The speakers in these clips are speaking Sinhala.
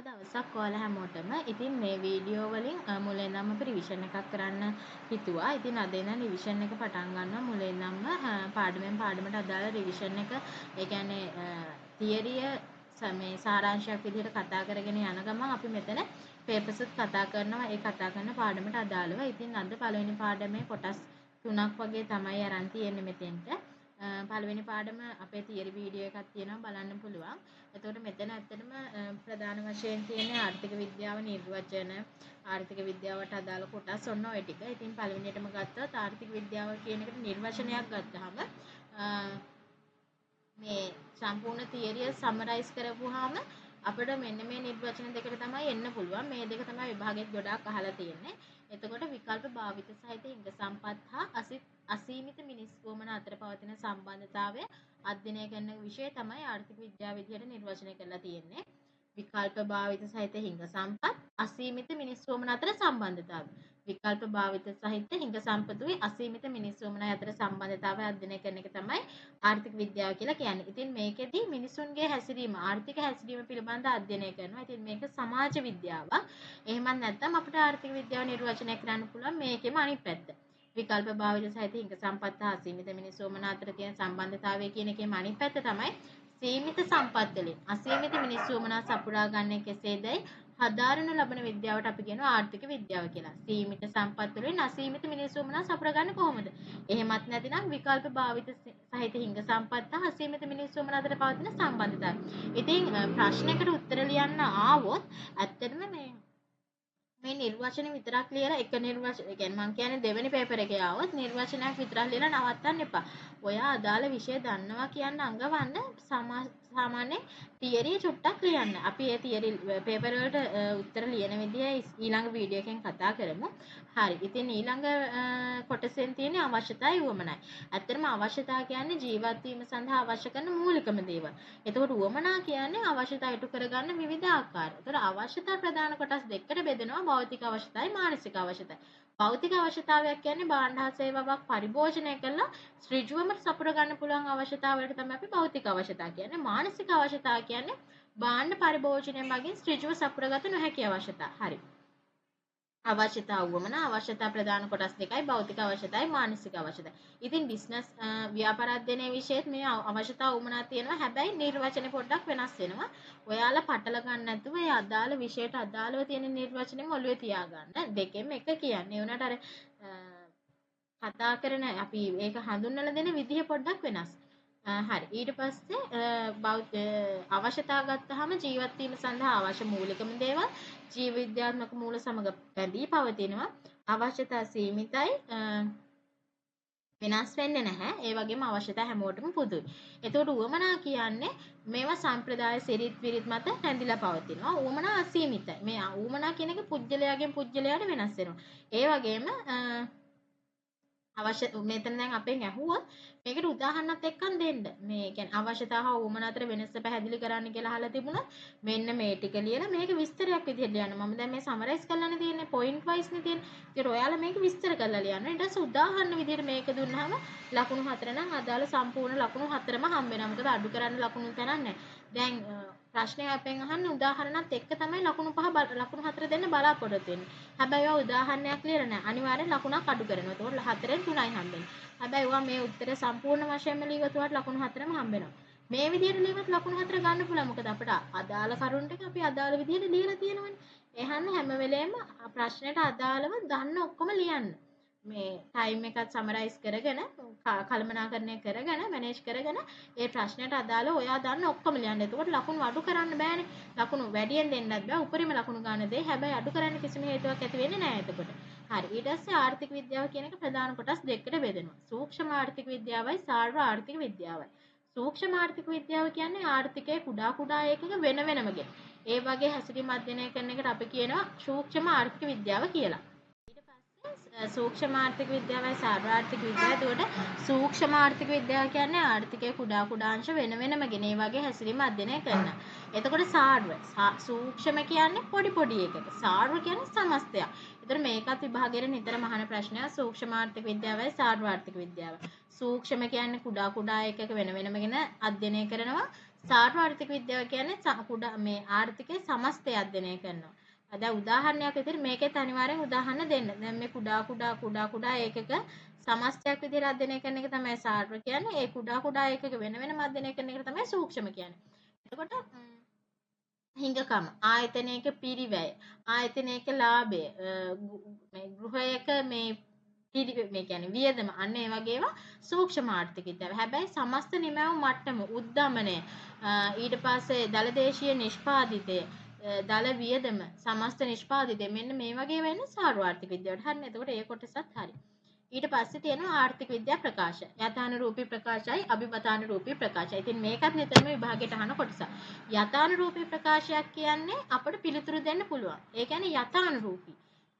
දවසක් ඔයාලා හැමෝටම ඉතින් මේ වීඩියෝ වලින් මුලින් ඉඳන්ම අපි රිවිෂන් එකක් කරන්න හිතුවා. ඉතින් අද ඉඳන් රිවිෂන් එක පටන් ගන්නවා. මුලින් ඉඳන්ම පාඩමෙන් පාඩමට අදාළ රිවිෂන් එක. ඒ කියන්නේ තියරිය මේ සාරාංශයක් විදිහට කතා කරගෙන යන ගමන් අපි මෙතන පේපර්ස් කතා කරනවා. ඒ කතා කරන පාඩමට අදාළව. ඉතින් අද පළවෙනි පාඩමේ කොටස් 3ක් වගේ තමයි අරන් තියෙන්නේ මෙතෙන්ට. පළවෙනි පාඩම අපේ තියරි වීඩියෝ එකක් තියෙනවා බලන්න පුළුවන්. එතකොට මෙතන ඇත්තටම ප්‍රධාන වශයෙන් තියෙන්නේ ආර්ථික විද්‍යාව නිර්වචන ආර්ථික විද්‍යාවට අදාළ කොටස් ඔන්න ඔය ටික. ඉතින් පළවෙනියටම ගත්තොත් ආර්ථික විද්‍යාව කියන එකට නිර්වචනයක් ගත්තාම මේ සම්පූර්ණ තියරිය සමරයිස් කරපුවාම අපිට මෙන්න මේ නිර්වචන දෙකට තමයි එන්න පුළුවන්. මේ දෙක තමයි විභාගෙත් ගොඩාක් අහලා තියෙන්නේ. එතකොට විකල්ප භාවිත සහිත හිඟ සම්පත් හා අසීමිත මිනිස් වුමන අතර පවතින සම්බන්ධතාවය අධ්‍යයනය කරන විෂය තමයි ආර්ථික විද්‍යාව විදිහට නිර්වචනය කරලා තියෙන්නේ. විකල්ප භාවිත සහිත හිඟ සම්පත් අසීමිත මිනිස් වුමන අතර සම්බන්ධතාවය. විකල්ප භාවිත සහිත හිඟ සම්පතුයි අසීමිත මිනිස් වුමන අතර සම්බන්ධතාවය අධ්‍යයනය කරන එක තමයි ආර්ථික විද්‍යාව කියලා කියන්නේ. ඉතින් මේකෙදි මිනිසුන්ගේ හැසිරීම ආර්ථික හැසිරීම පිළිබඳ අධ්‍යයනය කරනවා. ඉතින් මේක සමාජ විද්‍යාවක්. එහෙමත් නැත්නම් අපිට ආර්ථික විද්‍යාව නිර්වචනය කරන්න පුළුවන් මේකෙම අනිත් පැත්ත. විකල්ප භාවිත සහිත හිඟ සම්පත් හා අසීමිත මිනිස් වුමන අතර තියෙන සම්බන්ධතාවය කියන එකේම අනිත් පැත්ත තමයි සීමිත සම්පත් වලින් අසීමිත මිනිස් වුමනා සපුරා ගන්නේ කෙසේදයි හදාරනු ලබන විද්‍යාවට අපි කියනවා ආර්ථික විද්‍යාව කියලා. සීමිත සම්පත් වලින් අසීමිත මිනිස් වුමනා සපුරා ගන්නේ කොහොමද? එහෙමත් නැතිනම් විකල්ප භාවිත සහිත හිඟ සම්පත් හා අසීමිත මිනිස් වුමනා අතර පවතින සම්බන්ධතාවය. ඉතින් ප්‍රශ්නයකට උත්තර ලියන්න ආවොත් ඇත්තටම මේ නිර්වචන විතරක් ලියලා එක නිර්වචන කියන්නේ මම කියන්නේ දෙවෙනි පේපර් එකේ ආවොත් නිර්වචනයක් විතරක් ලියලා නවත්තන්න එපා. ඔයා අදාළ විෂය දන්නවා කියන්න අඟවන්න සාමාන්‍ය තියරිය චුට්ටක් ලියන්න. අපි ඒ තියරි පේපර් වලට උත්තර ලියන විදිය ඊළඟ වීඩියෝ එකෙන් කතා කරමු. හරි. ඉතින් ඊළඟ කොටසෙන් තියෙන අවශ්‍යතාවය වුවමනයි. ඇත්තටම අවශ්‍යතාව කියන්නේ ජීවත් වීම සඳහා අවශ්‍ය කරන මූලිකම දේවල්. එතකොට වුවමනා කියන්නේ අවශ්‍යතාව ඉටු කරගන්න විවිධ ආකාර. එතකොට අවශ්‍යතා ප්‍රධාන කොටස් දෙකකට බෙදෙනවා භෞතික අවශ්‍යතාවයි මානසික අවශ්‍යතාවයි. භෞතික අවශ්‍යතාවයක් කියන්නේ භාණ්ඩ හා සේවාවක් පරිභෝජනය කළා ඍජුවම සපුර ගන්න පුළුවන් අවශ්‍යතාවලට තමයි අපි භෞතික අවශ්‍යතාව කියන්නේ. මානසික අවශ්‍යතාව කියන්නේ භාණ්ඩ පරිභෝජනය මගින් ඍජුව සපුරගත නොහැකි අවශ්‍යතාව. හරි. අවශ්‍යතාව වුවමන අවශ්‍යතා ප්‍රධාන කොටස් දෙකයි භෞතික අවශ්‍යතාවයි මානසික අවශ්‍යතාවයි. ඉතින් බිස්නස් ව්‍යාපාර අධ්‍යයනයේ විශේෂ මේ අවශ්‍යතාව වුවමනා තියෙනවා. හැබැයි නිර්වචන පොඩ්ඩක් වෙනස් වෙනවා. ඔයාලා පටල ගන්න නැතුව ඒ අදාළ විෂයට අදාළව තියෙන නිර්වචනෙම ඔළුවේ තියාගන්න. දෙකෙන් එක කියන්නේ. ඒ වුණාට අර කතා කරන අපි ඒක හඳුන්වලා දෙන විදිහ පොඩ්ඩක් වෙනස්. හරි. ඊට පස්සේ අවශ්‍යතාව ගත්තාම ජීවත් වීම සඳහා අවශ්‍ය මූලිකම දේවල් ජීව විද්‍යාත්මක මූල සමග බැඳී පවතිනවා. අවශ්‍යතා සීමිතයි. වෙනස් වෙන්නේ නැහැ. ඒ වගේම අවශ්‍යතා හැමෝටම පොදුයි. එතකොට උවමනා කියන්නේ මේවා සම්ප්‍රදාය සිරිත් විරිත් මත රැඳිලා පවතිනවා. උවමනා අසීමිතයි. මේ උවමනා කියන එක පුජ්‍යලයාගෙන් පුජ්‍යලයාට වෙනස් වෙනවා. ඒ වගේම අවශ්‍ය මෙතන දැන් අපෙන් ඇහුවොත් මේකට උදාහරණයක් එක්කන් දෙන්න. මේ කියන්නේ අවශ්‍යතාව හා උවමන අතර වෙනස පැහැදිලි කරන්න කියලා අහලා තිබුණා. මෙන්න මේ ටික ලියලා මේක විස්තරයක් විදිහට ලියන්න. මම දැන් මේ සමරයිස් කරලානේ තියෙන්නේ. පොයින්ට් වයිස් නේ තියෙන්නේ. ඒත් ඔයාලා මේක විස්තර කරලා ලියන්න. ඊට පස්සේ උදාහරණ විදිහට මේක දුන්නාම ලකුණු 4 නම් අදාළ සම්පූර්ණ ලකුණු 4ම හම්බ වෙනවා. මොකද අඩු කරන්න ලකුණු තරක් නැහැ. දැන් ප්‍රශ්නය අපෙන් අහන්නේ උදාහරණත් එක්ක තමයි ලකුණු 4 දෙන්න බලාපොරොත්තු වෙන්නේ. හැබැයි ඔය උදාහරණයක් ලියලා නැහැ. අනිවාර්යෙන් ලකුණක් අඩු කරනවා. ඒතකොට 4න් 3යි හම්බෙන්නේ. හැබැයි ඔයා මේ උත්තරේ සම්පූර්ණ වශයෙන්ම ලියුවොත් ඔයාලට ලකුණු 4ම හම්බ වෙනවා. මේ විදිහට ලියුවොත් ලකුණු 4 ගන්න පුළුවන්. මොකද අපිට අදාළ කරුණු ටික අපි අදාළ විදිහට ලියලා තියෙනවනේ. එහෙනම් හැම වෙලේම ප්‍රශ්නෙට අදාළව දන්න ඔක්කොම ලියන්න. මේ ටයිම් එකත් සමරයිස් කරගෙන කළමනාකරණය කරගෙන මැනේජ් කරගෙන ඒ ප්‍රශ්නයට අදාළව ඔයා දන්න ඔක්කොම ලියන්න. එතකොට ලකුණු අඩු කරන්න බෑනේ. ලකුණු වැඩියෙන් දෙන්නත් බෑ. උපරිම ලකුණු ගන්න දෙයි. හැබැයි අඩු කරන්න කිසිම හේතුවක් ඇති වෙන්නේ නැහැ එතකොට. හරි. ඊට පස්සේ ආර්ථික විද්‍යාව කියන එක ප්‍රධාන කොටස් දෙකකට බෙදෙනවා. සූක්ෂම ආර්ථික විද්‍යාවයි සාර්ව ආර්ථික විද්‍යාවයි. සූක්ෂම ආර්ථික විද්‍යාව කියන්නේ ආර්ථිකයේ කුඩා කුඩා එකක වෙන වෙනම ගෙන. ඒ වගේ හැසිරීම අධ්‍යයනය කරන එකට අපි කියනවා සූක්ෂම ආර්ථික විද්‍යාව කියලා. සූක්ෂම ආර්ථික විද්‍යාවයි සාර්ව ආර්ථික විද්‍යාව. එතකොට සූක්ෂම ආර්ථික විද්‍යාව කියන්නේ ආර්ථිකයේ කුඩා කුඩා අංශ වෙන වෙනම ගෙන ඒ වගේ හැසිරීම අධ්‍යයනය කරනවා. එතකොට සාර්ව සූක්ෂම කියන්නේ පොඩි පොඩි එකක. සාර්ව කියන්නේ සමස්තයක්. එතකොට මේකත් විභාගයේ නිතරම අහන ප්‍රශ්නයක් සූක්ෂම ආර්ථික විද්‍යාවයි සාර්ව ආර්ථික විද්‍යාව. සූක්ෂම කියන්නේ කුඩා කුඩා එකක වෙන වෙනම ගෙන අධ්‍යයනය කරනවා. සාර්ව ආර්ථික විද්‍යාව කියන්නේ කුඩා මේ ආර්ථිකයේ සමස්තය අධ්‍යයනය කරනවා. දැන් උදාහරණයක් විදිහට මේකෙත් අනිවාර්යෙන් උදාහරණ දෙන්න. දැන් මේ කුඩා ඒකක සමස්තයක් විදිහට අධ්‍යයනය කරන එක තමයි සාර්ව කියන්නේ. ඒ කුඩා ඒකක වෙන වෙනම අධ්‍යයනය කරන එක තමයි සූක්ෂම කියන්නේ. එතකොට හිඟකම ආයතනයක පිරිවැය ආයතනයක ලාභය මේ ගෘහයක මේ කියන්නේ වියදම අන්න ඒ වගේ ඒවා සූක්ෂම ආර්ථික විද්‍යාව. හැබැයි සමස්ත නිමැවුම් මට්ටම උද්දමනය ඊට පස්සේ දලදේශීය නිෂ්පාදිතය දල වියදම සමස්ත නිෂ්පාදිතය මෙන්න මේ වගේ වෙන්නේ සාර්ව ආර්ථික විද්‍යාවට. හරිනේ. එතකොට ඒ කොටසත් හරි. ඊට පස්සේ තියෙනවා ආර්ථික විද්‍යා ප්‍රකාශ. යථානුරූපී ප්‍රකාශයයි අභිමතානුරූපී ප්‍රකාශයයි. ඉතින් මේකත් නිතරම විභාගයට අහන කොටසක්. යථානුරූපී ප්‍රකාශයක් කියන්නේ අපිට පිළිතුරු දෙන්න පුළුවන්. ඒ කියන්නේ යථානුරූපී.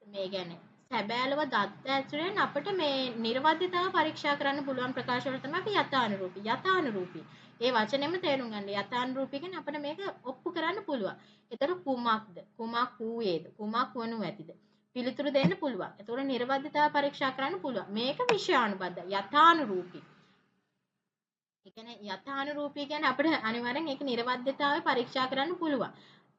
මේ කියන්නේ සැබෑලව දත්ත ඇතුළෙන් අපිට මේ නිර්වද්‍යතාව පරීක්ෂා කරන්න පුළුවන් ප්‍රකාශ වල තමයි අපි යථානුරූපී. යථානුරූපී. ඒ වචනේම තේරුම් ගන්න. යථානුරූපී කියන්නේ අපිට මේක ඔප්පු කරන්න පුළුවන්. ඒතර කුමක්ද? කුමක් වූයේද? කුමක් වනු ඇතිද? පිළිතුරු දෙන්න පුළුවන්. ඒතකොට නිර්වද්‍යතාව පරීක්ෂා කරන්න පුළුවන්. මේක විෂයානුබද්ධ යථානුරූපී. ඒ කියන්නේ යථානුරූපී කියන්නේ අපිට අනිවාර්යෙන් ඒක නිර්වද්‍යතාවය පරීක්ෂා කරන්න පුළුවන්.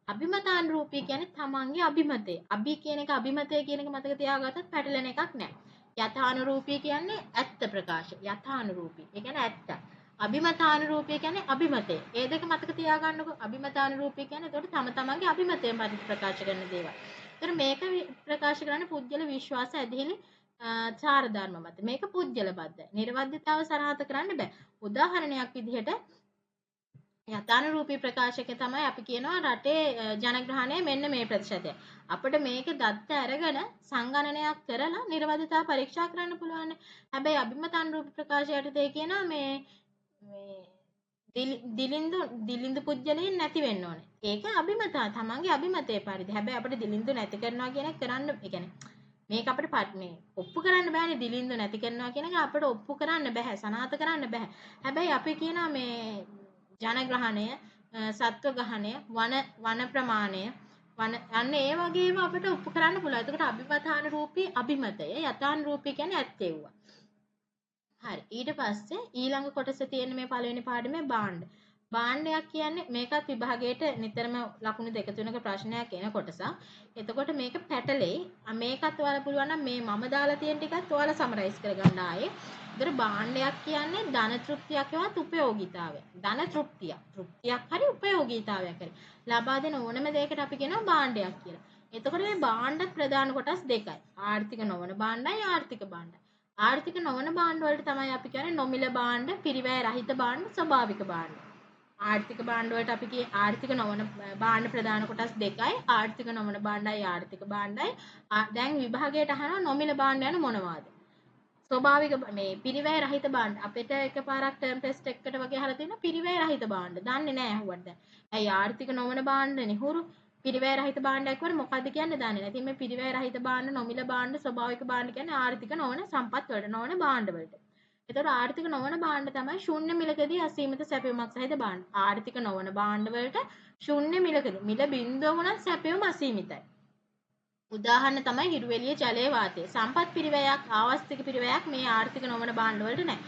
අභිමතානුරූපී කියන්නේ තමන්ගේ අභිමතය. අභි කියන එක අභිමතය කියන එක මතක තියාගත්තත් පැටලෙන එකක් නෑ. යථානුරූපී කියන්නේ ඇත්ත ප්‍රකාශ. යථානුරූපී. ඒ කියන්නේ ඇත්ත. අභිමතානුරූපී කියන්නේ අභිමතය. ඒ දෙක මතක තියාගන්නකො. අභිමතානුරූපී කියන්නේ ඒකට තම තමන්ගේ අභිමතය ප්‍රකාශ කරන දේවල්. ඒතර මේක ප්‍රකාශ කරන්නේ පුද්ගල විශ්වාස ඇදහිලි චාර ධර්ම මත. මේක පුද්ගල බද්ධ. නිර්වද්‍යතාව සනාථ කරන්න බෑ. උදාහරණයක් විදිහට යථානුරූපී ප්‍රකාශක තමයි අපි කියනවා රටේ ජනග්‍රහණය මෙන්න මේ ප්‍රතිශතය. අපිට මේක දත්ත අරගෙන සංගණනයක් කරලා නිර්වද්‍යතාව පරීක්ෂා කරන්න පුළුවන්. හැබැයි අභිමතානුරූපී ප්‍රකාශයට තේ කියනවා මේ දිලින්දු පුජ්‍යලෙන් නැති වෙන්න ඕනේ. ඒක අභිමතා තමන්ගේ අභිමතයේ පරිදි. හැබැයි අපිට දිලින්දු නැති කරනවා කියන එක කරන්න ඒ කියන්නේ මේක අපිට මේ ඔප්පු කරන්න බෑනේ දිලින්දු නැති කරනවා කියන එක අපිට ඔප්පු කරන්න බෑ සනාථ කරන්න බෑ. හැබැයි අපි කියනවා මේ ජනග්‍රහණය සත්ව ගහණය වන ප්‍රමාණය අන්න ඒ වගේම අපිට ඔප්පු කරන්න පුළුවන්. එතකොට අභිමතානුරූපී අභිමතය යථානුරූපී කියන්නේ ඇත්තේවුවා. හරි ඊට පස්සේ ඊළඟ කොටසේ තියෙන මේ පළවෙනි පාඩමේ භාණ්ඩ. භාණ්ඩයක් කියන්නේ මේකත් විභාගයට නිතරම ලකුණු 2-3ක ප්‍රශ්නයක් එන කොටසක්. එතකොට මේක පැටලෙයි. මේකත් ඔයාලා පුළුවන් නම් මේ මම දාලා තියෙන ටිකත් ඔයාලා සමරයිස් කරගන්න ආයේ. ඒතර භාණ්ඩයක් කියන්නේ ධන තෘප්තියක්වත් උපයෝගීතාවය. ධන තෘප්තිය. තෘප්තියක් හරි උපයෝගීතාවයක් හරි. ලබා දෙන ඕනම දෙයකට අපි කියනවා භාණ්ඩයක් කියලා. එතකොට මේ භාණ්ඩ ප්‍රධාන කොටස් දෙකයි. ආර්ථික නොවන භාණ්ඩයි ආර්ථික භාණ්ඩයි. ආර්ථික නොවන භාණ්ඩ වලට තමයි අපි කියන්නේ නොමිල භාණ්ඩ, පිරිවැය රහිත භාණ්ඩ, ස්වභාවික භාණ්ඩ. ආර්ථික භාණ්ඩ වලට අපි කියේ ආර්ථික නොවන භාණ්ඩ ප්‍රධාන කොටස් දෙකයි. ආර්ථික නොවන භාණ්ඩයි ආර්ථික භාණ්ඩයි. දැන් විභාගයට අහනවා නොමිල භාණ්ඩ යන මොනවාද? ස්වභාවික මේ පිරිවැය රහිත භාණ්ඩ. අපිට එකපාරක් ටර්ම් ටෙස්ට් එකකට වගේ අහලා තියෙනවා පිරිවැය රහිත භාණ්ඩ. දන්නේ නැහැ අහුවට දැන්. ඇයි ආර්ථික නොවන භාණ්ඩනේ හුරු පිරිවැය රහිත භාණ්ඩයක් වර මොකද්ද කියන්නේ දන්නේ නැහැ. ඉතින් මේ පිරිවැය රහිත භාණ්ඩ, නොමිල භාණ්ඩ, ස්වභාවික භාණ්ඩ කියන්නේ ආර්ථික නොවන සම්පත් වලට නොවන භාණ්ඩ වලට. ඒතකොට ආර්ථික නොවන භාණ්ඩ තමයි ශූන්‍ය මිලකදී අසීමිත සැපයුමක් සහිත භාණ්ඩ. ආර්ථික නොවන භාණ්ඩ වලට ශූන්‍ය මිලකදී මිල බිඳුව වුණත් සැපයුම අසීමිතයි. උදාහරණ තමයි හිරුවෙලිය ජලයේ වාතය. සම්පත් පිරිවැයක්, ආවස්තික පිරිවැයක් මේ ආර්ථික නොවන භාණ්ඩ වලට නැහැ.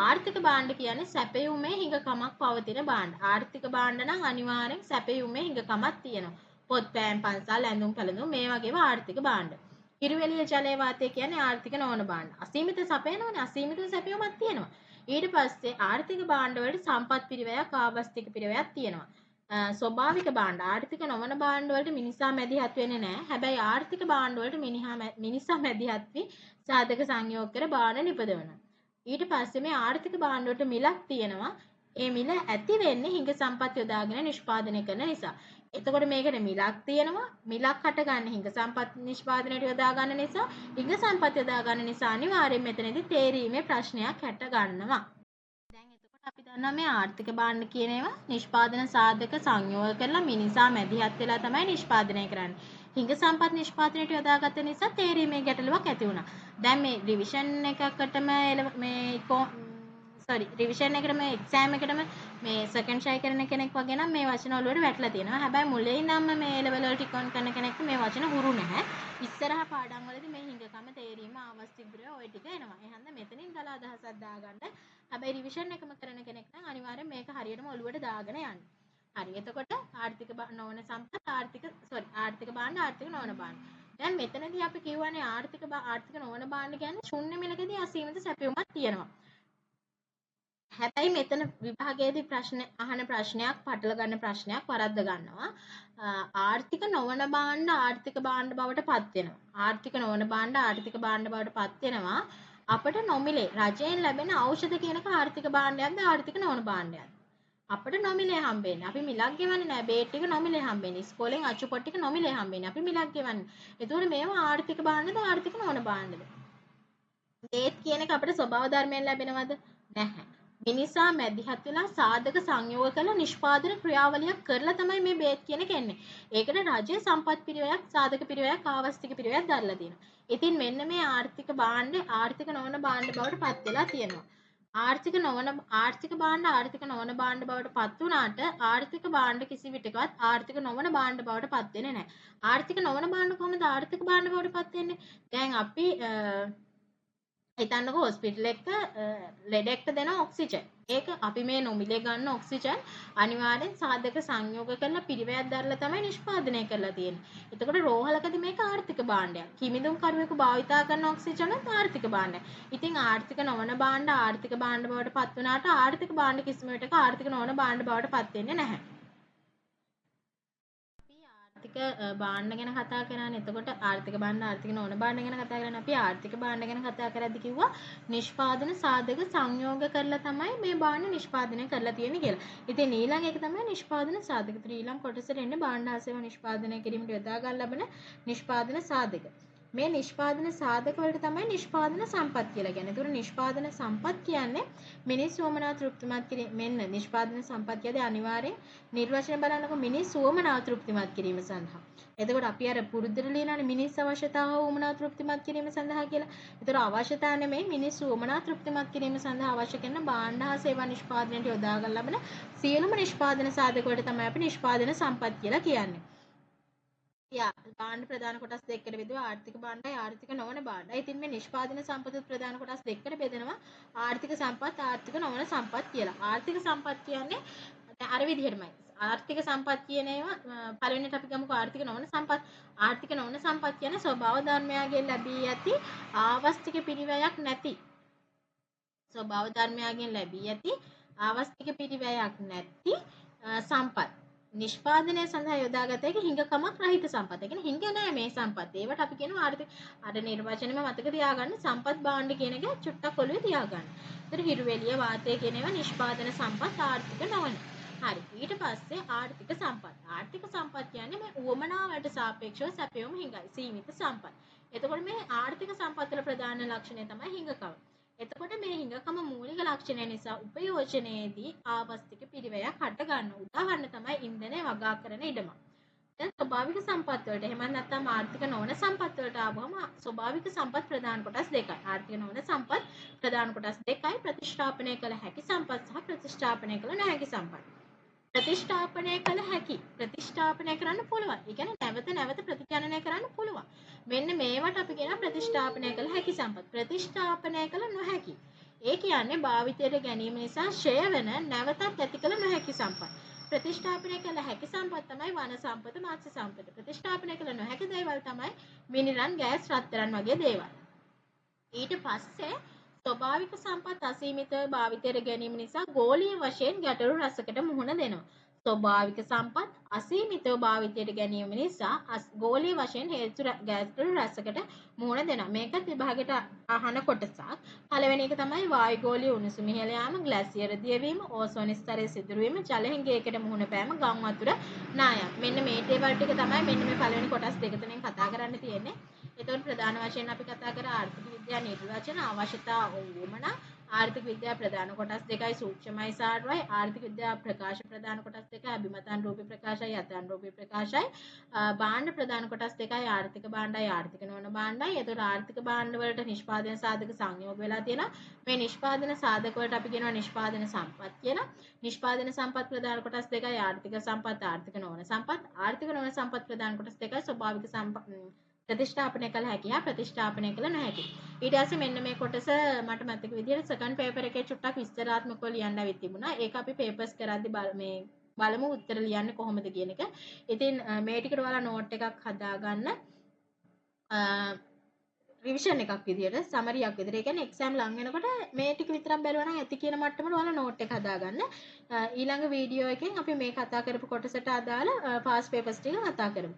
ආර්ථික භාණ්ඩ කියන්නේ සැපයුමේ හිඟකමක් පවතින භාණ්ඩ. ආර්ථික භාණ්ඩ නම් අනිවාර්යෙන් සැපයුමේ හිඟකමක් තියෙනවා. පොත් පෑන් පන්සල් ඇඳුම් පැළඳුම් මේ වගේම ආර්ථික භාණ්ඩ. හිරුවෙලිය ජලයේ වාතය කියන්නේ ආර්ථික නොවන භාණ්ඩ. අසීමිත සැපයනවනේ අසීමිත සැපයුමක් තියෙනවා. ඊට පස්සේ ආර්ථික භාණ්ඩ වලට සම්පත් පිරිවැයක්, ආවස්තික පිරිවැයක් තියෙනවා. ස්වභාවික භාණ්ඩ ආර්ථික නොවන භාණ්ඩ වලට මිනිසා මැදිහත් වෙන්නේ නැහැ. හැබැයි ආර්ථික භාණ්ඩ වලට මිනිසා මැදිහත් වී සාධක සංයෝග කර භාණ්ඩ නිපදවනවා. ඊට පස්සේ මේ ආර්ථික භාණ්ඩ වලට මිලක් තියෙනවා. ඒ මිල ඇති වෙන්නේ හිඟ සම්පත් යොදාගෙන නිෂ්පාදනය කරන නිසා. එතකොට මේකට මිලක් තියෙනවා. මිලක් හටගන්නේ හිඟ සම්පත් නිෂ්පාදනයට යොදා ගන්න නිසා. හිඟ සම්පත් යොදා ගන්න නිසා අනිවාර්යයෙන් මෙතනදී තේරීමේ ප්‍රශ්නයක් හැට ගන්නවා. දැන් එතකොට අපි දන්නවා මේ ආර්ථික භාණ්ඩ කියන ඒවා නිෂ්පාදන සාධක සංයෝග කරලා මිනිසා මැදිහත් වෙලා තමයි නිෂ්පාදනය කරන්නේ. හිඟ සම්පත් නිෂ්පාදනයට යොදාගත්ත නිසා තේරීමේ ගැටලුවක් ඇති වුණා. දැන් මේ රිවිෂන් එකකටම මේ sorry රිවිෂන් එකකට මේ එක්සෑම් එකටම මේ සෙකන්ඩ් ට්‍රයි කරන කෙනෙක් වගේ නම් මේ වචන වලට වැටලා තියෙනවා. හැබැයි මුලින් ඉඳන්ම මේ ලෙවල් වලට ටිකෝන් කරන කෙනෙක්ට මේ වචන හුරු නැහැ. ඉස්සරහ පාඩම් වලදී මේ හිඟකම තේරීම ආවස්තිග්‍රය ওই ටික එනවා. ඒ හන්ද මෙතනින් ගල අදහසක් දාගන්න. හැබැයි රිවිෂන් එකම කරන කෙනෙක් නම් අනිවාර්යෙන් මේක හරියටම ඔලුවට දාගෙන යන්න. හරි. එතකොට ආර්ථික නොවන සම්පත් ආර්ථික භාණ්ඩ ආර්ථික නොවන භාණ්ඩ. දැන් මෙතනදී අපි කියවනේ ආර්ථික නොවන භාණ්ඩ කියන්නේ ශුන්‍ය මිලකදී අසීමිත සැපයුමක් තියෙනවා. හැබැයි මෙතන විභාගයේදී ප්‍රශ්න අහන ප්‍රශ්නයක් පටල ගන්න ප්‍රශ්නයක් වරද්ද ගන්නවා. ආර්ථික නොවන භාණ්ඩ ආර්ථික භාණ්ඩ බවට පත් වෙනවා. ආර්ථික නොවන භාණ්ඩ ආර්ථික භාණ්ඩ බවට පත් වෙනවා. අපිට නොමිලේ රජයෙන් ලැබෙන ඖෂධ කියනක ආර්ථික භාණ්ඩයක්ද ආර්ථික නොවන භාණ්ඩයක්ද? අපිට නොමිලේ හම්බෙන්නේ. අපි මිලක් ගෙවන්නේ නැහැ. බේට් ටික නොමිලේ හම්බෙන්නේ. ඉස්කෝලෙන් අච්චු පොට් ටික නොමිලේ හම්බෙන්නේ. අපි මිලක් ගෙවන්නේ. ඒතකොට මේවා ආර්ථික භාණ්ඩද ආර්ථික නොවන භාණ්ඩද? බේට් කියන එක අපිට ස්වභාව ධර්මයෙන් ලැබෙනවද? නැහැ. මිනිසා මැදිහත් වෙලා සාධක සංයෝග කරලා නිෂ්පාදන ක්‍රියාවලියක් කරලා තමයි මේ බේත් කියන එක එන්නේ. ඒකට රජයේ සම්පත් පිරිවැයක්, සාධක පිරිවැයක්, ආවස්තික පිරිවැයක් දරලා තියෙනවා. ඉතින් මෙන්න මේ ආර්ථික භාණ්ඩේ ආර්ථික නොවන භාණ්ඩ බවට පත් වෙලා තියෙනවා. ආර්ථික භාණ්ඩ ආර්ථික නොවන භාණ්ඩ බවට පත් වුණාට ආර්ථික භාණ්ඩ කිසි විටකවත් ආර්ථික නොවන භාණ්ඩ බවට පත් වෙන්නේ නැහැ. ආර්ථික නොවන භාණ්ඩ කොහොමද ආර්ථික භාණ්ඩ බවට පත් වෙන්නේ? දැන් අපි හිතන්නකො හොස්පිටල් එක ලෙඩෙක්ට දෙන ඔක්සිජන්. ඒක අපි මේ නොමිලේ ගන්න ඔක්සිජන් අනිවාර්යෙන් සාධක සංයෝග කරලා පිරිවැයක් දරලා තමයි නිෂ්පාදනය කරලා තියෙන්නේ. එතකොට රෝහලකදී මේක ආර්ථික භාණ්ඩයක්. කිමිදුම් කරුවෙකු භාවිතා කරන ඔක්සිජනත් ආර්ථික භාණ්ඩයක්. ඉතින් ආර්ථික නොවන භාණ්ඩ ආර්ථික භාණ්ඩ බවට පත් වුණාට ආර්ථික භාණ්ඩ කිසිම විටක ආර්ථික නොවන භාණ්ඩ බවට පත් වෙන්නේ නැහැ. ආර්ථික භාණ්ඩ ගැන කතා කරන්නේ. එතකොට ආර්ථික භාණ්ඩ ආර්ථික නොවන භාණ්ඩ ගැන කතා කරන්නේ. අපි ආර්ථික භාණ්ඩ ගැන කතා කරද්දි කිව්වා නිෂ්පාදන සාධක සංයෝග කරලා තමයි මේ භාණ්ඩ නිෂ්පාදනය කරලා තියෙන්නේ කියලා. ඉතින් ඊළඟ එක තමයි නිෂ්පාදන සාධක. ඊළඟ කොටසට එන්නේ භාණ්ඩ හා සේවා නිෂ්පාදනය කිරීමට යොදා ගන්න ලබන නිෂ්පාදන සාධක. මේ නිෂ්පාදන සාධක වලට තමයි නිෂ්පාදන සම්පත් කියලා කියන්නේ. ඒතකොට නිෂ්පාදන සම්පත් කියන්නේ මිනිස් වමනා තෘප්තිමත් කිරීම. මෙන්න නිෂ්පාදන සම්පත් කියදී අනිවාර්යෙන් නිර්වචන බලනකොට මිනිස් වමනා තෘප්තිමත් කිරීම සඳහා. එතකොට අපි අර පුරුද්දට ලියනනේ මිනිස් අවශ්‍යතාව වමනා තෘප්තිමත් කිරීම සඳහා කියලා. ඒතකොට අවශ්‍යතාව නෙමෙයි මිනිස් වමනා තෘප්තිමත් කිරීම සඳහා අවශ්‍ය කරන භාණ්ඩ හා සේවා නිෂ්පාදනයට යොදා ගන්න ලබන සියලුම නිෂ්පාදන සාධක වලට තමයි අපි නිෂ්පාදන සම්පත් කියලා කියන්නේ. භාණ්ඩ ප්‍රධාන කොටස් දෙකකට බෙදුවා ආර්ථික භාණ්ඩයි ආර්ථික නොවන භාණ්ඩයි. ඉතින් මේ නිෂ්පාදන සම්පත ප්‍රධාන කොටස් දෙකකට බෙදෙනවා ආර්ථික සම්පත් ආර්ථික නොවන සම්පත් කියලා. ආර්ථික සම්පත් කියන්නේ අර විදිහටමයි. ආර්ථික සම්පත් කියන ඒවා පළවෙනිට අපි ගමුකෝ ආර්ථික නොවන සම්පත්. ආර්ථික නොවන සම්පත් කියන්නේ ස්වභාව ධර්මයාගෙන් ලැබී ඇති ආවස්තික පිරිවැයක් නැති ස්වභාව ධර්මයාගෙන් ලැබී ඇති ආවස්තික පිරිවැයක් නැති සම්පත්. නිෂ්පාදනය සඳහා යොදාගත හැකි හිඟකමක් රහිත සම්පත්. ඒ කියන්නේ හිඟ නෑ මේ සම්පත්. ඒවට අපි කියනවා ආර්ථික අර නිර්වචනෙම මතක තියාගන්න සම්පත් භාණ්ඩ කියන එක චුට්ටක් ඔළුවේ තියාගන්න. ඒතර හිරුවෙලිය වාතය කියන ඒවා නිෂ්පාදන සම්පත් ආර්ථික නොවන. හරි. ඊට පස්සේ ආර්ථික සම්පත්. ආර්ථික සම්පත් කියන්නේ මේ උවමනාවට සාපේක්ෂව සැපයුම හිඟයි. සීමිත සම්පත්. එතකොට මේ ආර්ථික සම්පත් වල ප්‍රධාන ලක්ෂණය තමයි හිඟකම. එතකොට මේ හිඟකම මූලික ලක්ෂණය නිසා උපයෝජනයේදී ආවස්තික පිරිවැයක් හට ගන්න. උදාහරණ තමයි ඉන්ධනය වගා කරන ඉඩම. දැන් ස්වභාවික සම්පත් වලට එහෙම නැත්නම් ආර්ථික නොවන සම්පත් වලට ආවම ස්වභාවික සම්පත් ප්‍රධාන කොටස් දෙකයි. ආර්ථික නොවන සම්පත් ප්‍රධාන කොටස් දෙකයි. ප්‍රතිස්ථාපනය කළ හැකි සම්පත් සහ ප්‍රතිස්ථාපනය කළ නොහැකි සම්පත්. ප්‍රතිස්ථාපනය කළ හැකි ප්‍රතිස්ථාපනය කරන්න පුළුවන්. ඒ කියන්නේ නැවත ප්‍රතිජනනය කරන්න පුළුවන්. මෙන්න මේවට අපි කියනවා ප්‍රතිස්ථාපනය කළ හැකි සම්පත්. ප්‍රතිස්ථාපනය කළ නොහැකි. ඒ කියන්නේ භාවිතයට ගැනීම නිසා ෂය වෙන නැවතත් ඇති කළ නොහැකි සම්පත්. ප්‍රතිස්ථාපනය කළ හැකි සම්පත් තමයි වන සම්පත, මත්ස්‍ය සම්පත. ප්‍රතිස්ථාපනය කළ නොහැකි දේවල් තමයි මිනිරන්, ගෑස්, රත්තරන් වගේ දේවල්. ඊට පස්සේ ස්වභාවික සම්පත් අසීමිතව භාවිතයට ගැනීම නිසා ගෝලීය වශයෙන් ගැටලු රසකට මුහුණ දෙනවා. ස්වභාවික සම්පත් අසීමිතව භාවිතයට ගැනීම නිසා ගෝලීය වශයෙන් ගැටලු රසකට මුහුණ දෙනවා. මේකත් විභාගයට අහන කොටසක්. පළවෙනි එක තමයි වායුගෝලීය උණුසුම ඉහළ යාම, ග්ලැසියර් දියවීම, ඕසෝන ස්තරයේ සිදුරු වීම, ජල හිඟයකට මුහුණ පෑම, ගම් වතුර නායම්. මෙන්න මේ දේවල් ටික තමයි මෙන්න මේ පළවෙනි කොටස් දෙක තුනෙන් කතා කරන්න තියෙන්නේ. එතකොට ප්‍රධාන වශයෙන් අපි කතා කර ආර්ථික විද්‍යා නිර්වචන අවශ්‍යතා වුමනා ආර්ථික විද්‍යාව ප්‍රධාන කොටස් දෙකයි සූක්ෂමයි සාරවයි. ආර්ථික විද්‍යාව ප්‍රකාශ ප්‍රධාන කොටස් දෙකයි අභිමතන් රූපී ප්‍රකාශයි යතන් රූපී ප්‍රකාශයි. භාණ්ඩ ප්‍රධාන කොටස් දෙකයි ආර්ථික භාණ්ඩයි ආර්ථික නොවන භාණ්ඩයි. එතකොට ආර්ථික භාණ්ඩ වලට නිෂ්පාදන සාධක සංයෝග වෙලා තියෙනවා. මේ නිෂ්පාදන සාධක වලට අපි කියනවා නිෂ්පාදන සම්පත් කියලා. නිෂ්පාදන සම්පත් ප්‍රධාන කොටස් දෙකයි ආර්ථික සම්පත් ආර්ථික නොවන සම්පත්. ආර්ථික නොවන සම්පත් ප්‍රධාන කොටස් දෙකයි ස්වභාවික සම්පත් ප්‍රතිෂ්ඨාපනය කළ හැකි හා ප්‍රතිෂ්ඨාපනය කළ නොහැකි. ඊට පස්සේ මෙන්න මේ කොටස මට මතක විදිහට සෙකන්ඩ් පේපර් එකේ චුට්ටක් විස්තරාත්මකව ලියන්න ඇවිත් තිබුණා. ඒක අපි පේපර්ස් කරද්දි මේ බලමු උත්තර ලියන්නේ කොහොමද කියන එක. ඉතින් මේ ටිකට ඔයාලා නෝට් එකක් හදාගන්න. රිවිෂන් එකක් විදිහට සමරියක් විදිහට. ඒ කියන්නේ එක්සෑම් ලඟ වෙනකොට මේ ටික විතරක් බැලුවා නම් ඇති කියන මට්ටමට ඔයාලා නෝට් එක හදාගන්න. ඊළඟ වීඩියෝ එකෙන් අපි මේ කතා කරපු කොටසට අදාළ පාස් පේපර්ස් ටික කතා කරමු.